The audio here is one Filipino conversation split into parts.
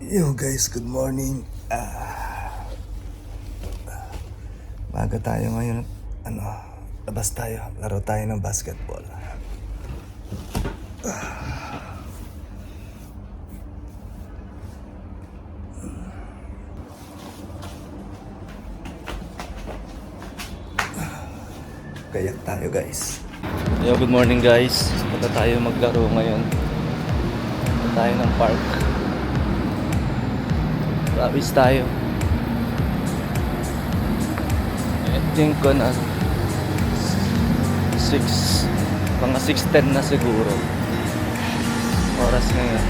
Yo guys, good morning. Maga tayo ngayon. Labas tayo. Laro tayo ng basketball. Kayak tayo guys. Yo, good morning guys. Punta tayo maglaro ngayon. Punta tayo ng park. Labis tayo. I think ko na 6 mga 6:10 na siguro oras ngayon.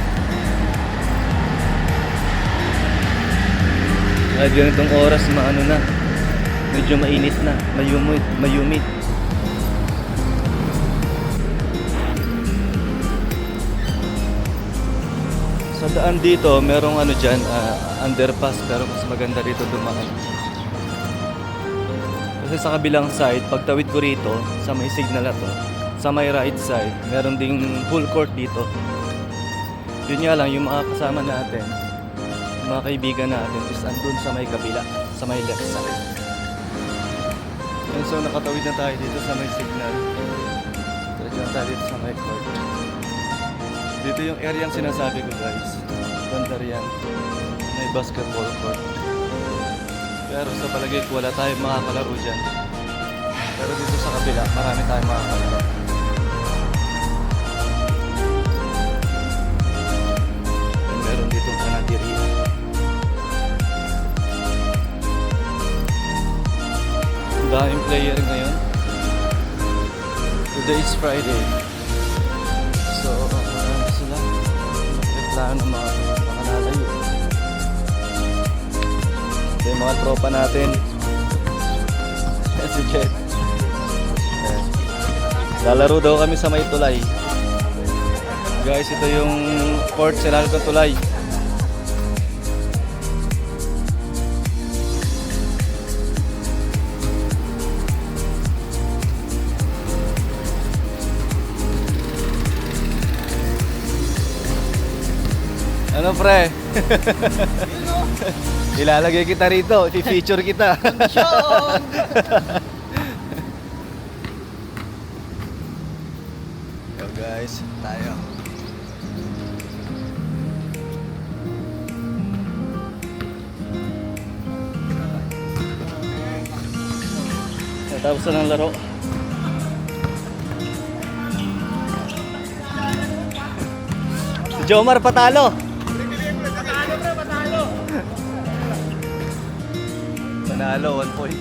Kahit ganitong oras maano na, medyo mainit na, mayumid. Sa daan dito, merong dyan, underpass, pero mas maganda rito dumaan. Kasi sa kabilang side, pagtawid ko rito, sa may signal na to, sa may right side, meron ding full court dito. Yun nga lang, yung mga kasama natin, yung mga kaibigan natin, is andun sa may kabila, sa may left side. And so, nakatawid na tayo dito sa may signal. Diretso na tayo dito sa may court. Dito yung area yung sinasabi ko guys. Banda riyan. May basketball court. Pero sa palagay ko wala tayong makakalaro dyan. Pero dito sa kabila, marami tayong makakalaro. And meron dito panadiriya. Ang daming player ngayon. Today is Friday. So, sila magreklamo ng mga nalayo. Ito yung mga tropa natin. Si Jet. Lalaro daw kami sa may tulay. Guys, ito yung court sa ilalim ng tulay. Ano pre? Ilalagay kita rito, i-feature kita. Yo guys, tayo. Natapos na ng laro. Si Jomar patalo. Panalo, 1 point.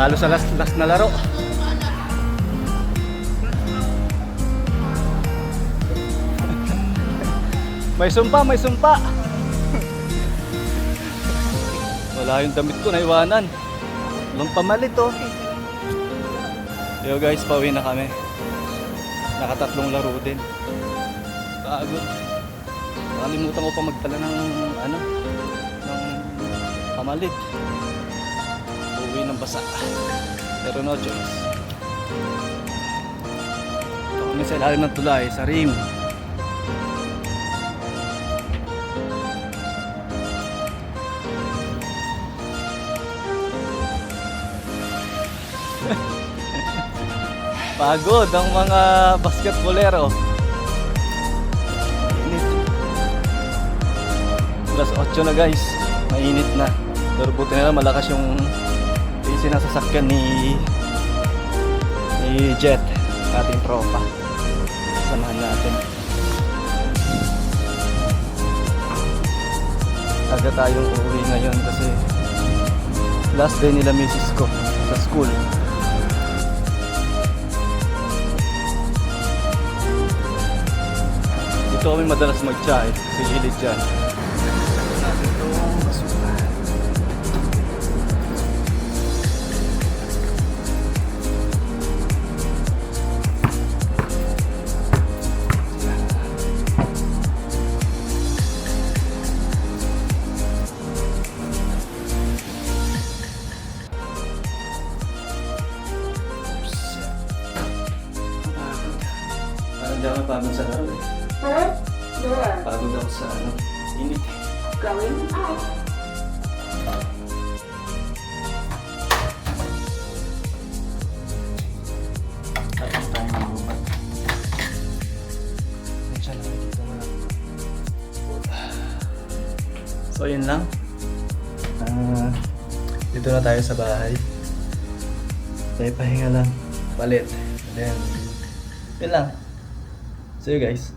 Talo sa last na laro. May sumpa, may sumpa. Wala yung damit ko, naiwanan. Walang pamalit oh. Yo guys, pauwi na kami. Nakatatlong laro din. Pagod. Nakalimutan ko pa magdala ng ng pamalit. Uuwi ng basa. Pero no choice. Ito kami sa ilalim ng tulay, sa rim. Pagod ang mga basketbolero. Init. Alas 8 na guys. Mainit na. Pero buti na lang malakas yung sinasasakyan ni Jet, ating tropa. Samahan natin. Aga tayong uuwi ngayon kasi last day nila misis ko sa school. Dito kami madalas mag-chai sa gilid dyan. Natin itong basura. Parang di ako napagod sa laro eh. Pagod ako sa init eh. Going out. Tapos tayo ng lupa. Medyo lang dito na. So yun lang. Dito na tayo sa bahay. Tayo pahinga lang. Palit. Then, yun lang. See you guys.